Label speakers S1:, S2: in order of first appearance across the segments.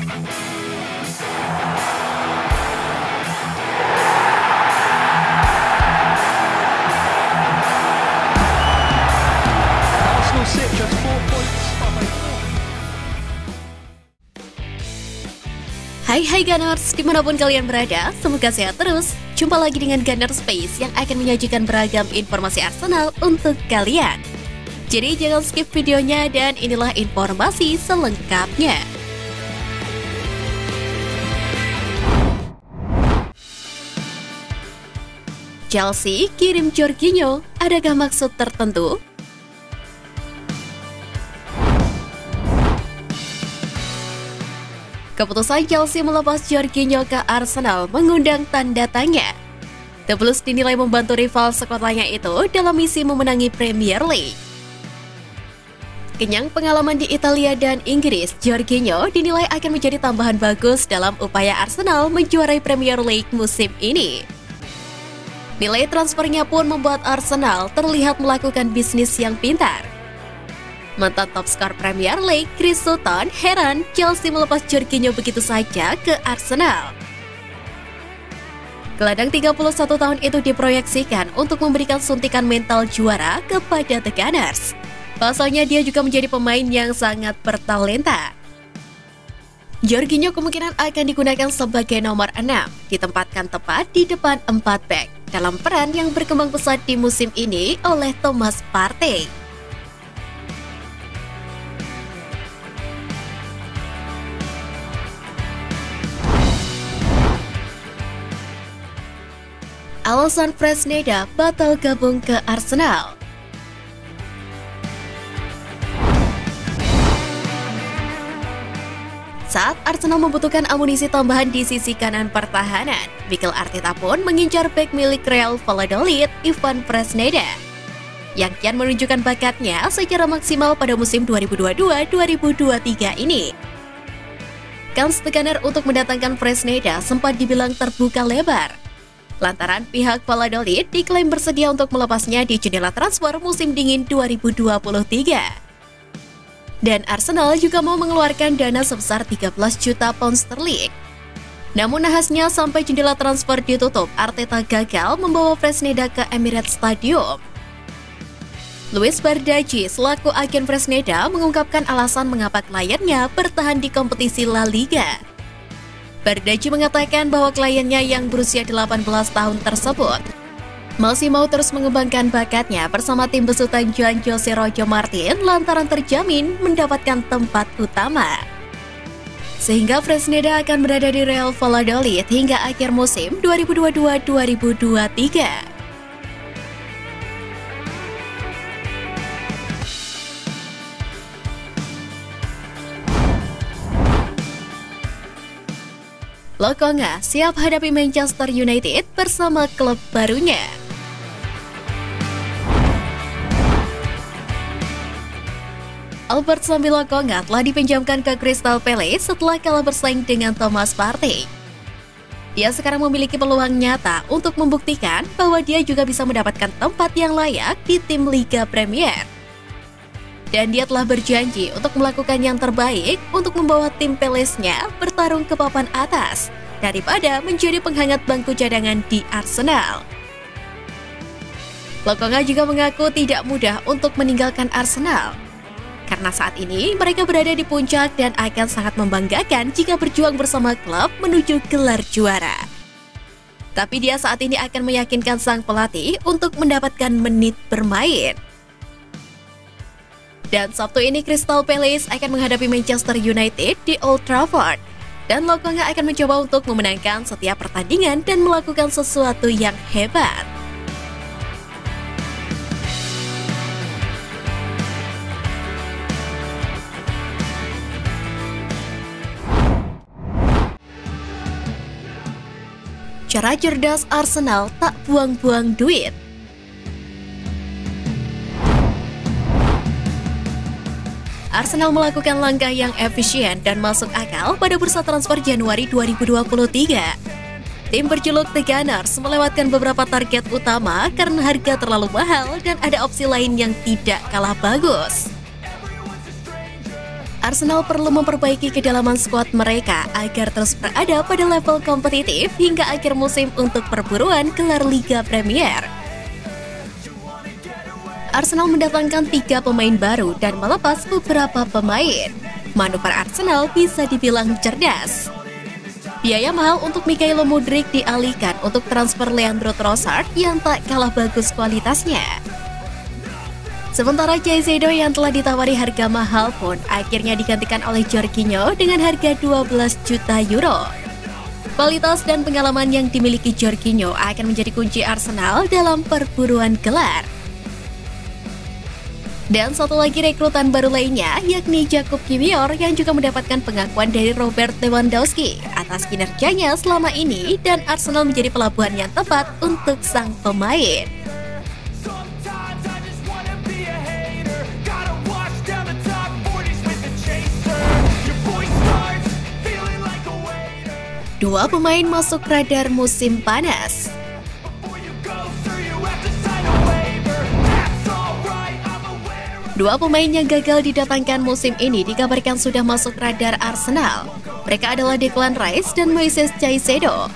S1: Arsenal sit just 4 points behind.
S2: Hai Gunners, dimanapun kalian berada, semoga sehat terus. Jumpa lagi dengan Gunner Space yang akan menyajikan beragam informasi Arsenal untuk kalian. Jadi jangan skip videonya dan inilah informasi selengkapnya. Chelsea kirim Jorginho, adakah maksud tertentu? Keputusan Chelsea melepas Jorginho ke Arsenal mengundang tanda tanya. The Blues dinilai membantu rival sekotanya itu dalam misi memenangi Premier League. Kenyang pengalaman di Italia dan Inggris, Jorginho dinilai akan menjadi tambahan bagus dalam upaya Arsenal menjuarai Premier League musim ini. Nilai transfernya pun membuat Arsenal terlihat melakukan bisnis yang pintar. Mantan top skor Premier League, Chris Sutton, heran Chelsea melepas Jorginho begitu saja ke Arsenal. Gelandang 31 tahun itu diproyeksikan untuk memberikan suntikan mental juara kepada The Gunners. Pasalnya dia juga menjadi pemain yang sangat bertalenta. Jorginho kemungkinan akan digunakan sebagai nomor 6, ditempatkan tepat di depan 4 bek, dalam peran yang berkembang pesat di musim ini oleh Thomas Partey. Alasan Fresneda batal gabung ke Arsenal. Saat Arsenal membutuhkan amunisi tambahan di sisi kanan pertahanan, Mikel Arteta pun mengincar bek milik Real Valladolid, Ivan Fresneda, yang kian menunjukkan bakatnya secara maksimal pada musim 2022-2023 ini. Kans The Gunners untuk mendatangkan Fresneda sempat dibilang terbuka lebar, lantaran pihak Valladolid diklaim bersedia untuk melepasnya di jendela transfer musim dingin 2023. Dan Arsenal juga mau mengeluarkan dana sebesar 13 juta pound sterling. Namun nahasnya sampai jendela transfer ditutup, Arteta gagal membawa Fresneda ke Emirates Stadium. Luis Bardghji selaku agen Fresneda mengungkapkan alasan mengapa kliennya bertahan di kompetisi La Liga. Bardghji mengatakan bahwa kliennya yang berusia 18 tahun tersebut masih mau terus mengembangkan bakatnya bersama tim besutan Juan Jose Rojo Martin lantaran terjamin mendapatkan tempat utama. Sehingga Fresneda akan berada di Real Valladolid hingga akhir musim 2022-2023. Lokonga siap hadapi Manchester United bersama klub barunya. Albert Sambi Lokonga telah dipinjamkan ke Crystal Palace setelah kalah bersaing dengan Thomas Partey. Ia sekarang memiliki peluang nyata untuk membuktikan bahwa dia juga bisa mendapatkan tempat yang layak di tim Liga Premier. Dan dia telah berjanji untuk melakukan yang terbaik untuk membawa tim Palace-nya bertarung ke papan atas daripada menjadi penghangat bangku cadangan di Arsenal. Lokonga juga mengaku tidak mudah untuk meninggalkan Arsenal, karena saat ini mereka berada di puncak dan akan sangat membanggakan jika berjuang bersama klub menuju gelar juara. Tapi dia saat ini akan meyakinkan sang pelatih untuk mendapatkan menit bermain. Dan Sabtu ini Crystal Palace akan menghadapi Manchester United di Old Trafford. Dan Lokonga akan mencoba untuk memenangkan setiap pertandingan dan melakukan sesuatu yang hebat. Cara cerdas Arsenal tak buang-buang duit. Arsenal melakukan langkah yang efisien dan masuk akal pada bursa transfer Januari 2023. Tim berjuluk The Gunners melewatkan beberapa target utama karena harga terlalu mahal dan ada opsi lain yang tidak kalah bagus. Arsenal perlu memperbaiki kedalaman skuad mereka agar terus berada pada level kompetitif hingga akhir musim untuk perburuan gelar Liga Premier. Arsenal mendatangkan 3 pemain baru dan melepas beberapa pemain. Manuver Arsenal bisa dibilang cerdas. Biaya mahal untuk Mikhailo Mudryk dialihkan untuk transfer Leandro Trossard yang tak kalah bagus kualitasnya. Sementara Caicedo yang telah ditawari harga mahal pun akhirnya digantikan oleh Jorginho dengan harga 12 juta euro. Kualitas dan pengalaman yang dimiliki Jorginho akan menjadi kunci Arsenal dalam perburuan gelar. Dan satu lagi rekrutan baru lainnya yakni Jakub Kiwior yang juga mendapatkan pengakuan dari Robert Lewandowski atas kinerjanya selama ini dan Arsenal menjadi pelabuhan yang tepat untuk sang pemain. Dua pemain masuk radar musim panas. Dua pemain yang gagal didatangkan musim ini dikabarkan sudah masuk radar Arsenal. Mereka adalah Declan Rice dan Moises Caicedo.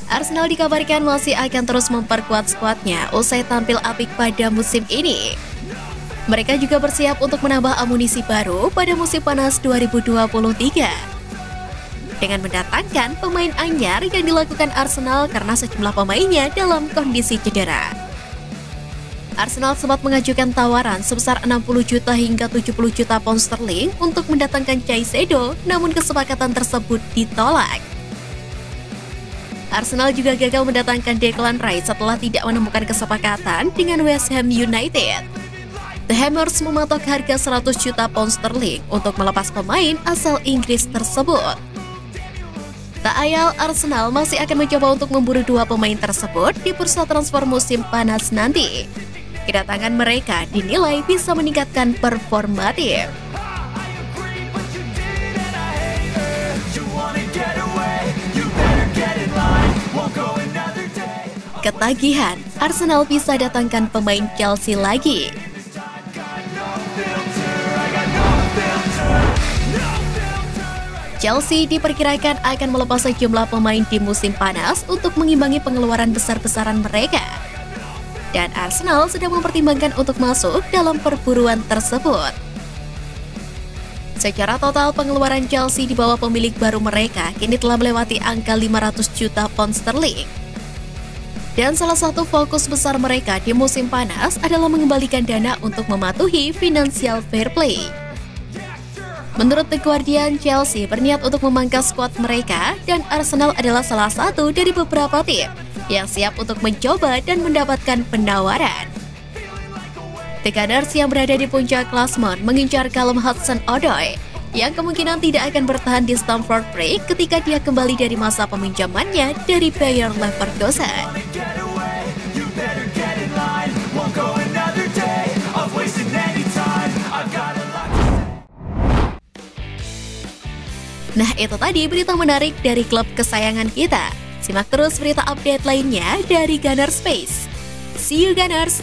S2: Arsenal dikabarkan masih akan terus memperkuat skuadnya usai tampil apik pada musim ini. Mereka juga bersiap untuk menambah amunisi baru pada musim panas 2023. Dengan mendatangkan pemain anyar yang dilakukan Arsenal karena sejumlah pemainnya dalam kondisi cedera. Arsenal sempat mengajukan tawaran sebesar 60 juta hingga 70 juta pound sterling untuk mendatangkan Caicedo, namun kesepakatan tersebut ditolak. Arsenal juga gagal mendatangkan Declan Rice setelah tidak menemukan kesepakatan dengan West Ham United. The Hammers mematok harga 100 juta pound sterling untuk melepas pemain asal Inggris tersebut. Tak ayal, Arsenal masih akan mencoba untuk memburu dua pemain tersebut di bursa transfer musim panas nanti. Kedatangan mereka dinilai bisa meningkatkan performa tim. Ketagihan, Arsenal bisa datangkan pemain Chelsea lagi. Chelsea diperkirakan akan melepas sejumlah pemain di musim panas untuk mengimbangi pengeluaran besar-besaran mereka. Dan Arsenal sedang mempertimbangkan untuk masuk dalam perburuan tersebut. Secara total pengeluaran Chelsea di bawah pemilik baru mereka kini telah melewati angka 500 juta pound sterling. Dan salah satu fokus besar mereka di musim panas adalah mengembalikan dana untuk mematuhi financial fair play. Menurut The Guardian, Chelsea berniat untuk memangkas skuad mereka dan Arsenal adalah salah satu dari beberapa tim yang siap untuk mencoba dan mendapatkan penawaran. The Gunners yang berada di puncak klasemen mengincar Callum Hudson-Odoi yang kemungkinan tidak akan bertahan di Stamford Bridge ketika dia kembali dari masa peminjamannya dari Bayer Leverkusen. Nah, itu tadi berita menarik dari klub kesayangan kita. Simak terus berita update lainnya dari Gunners Space. See you Gunners!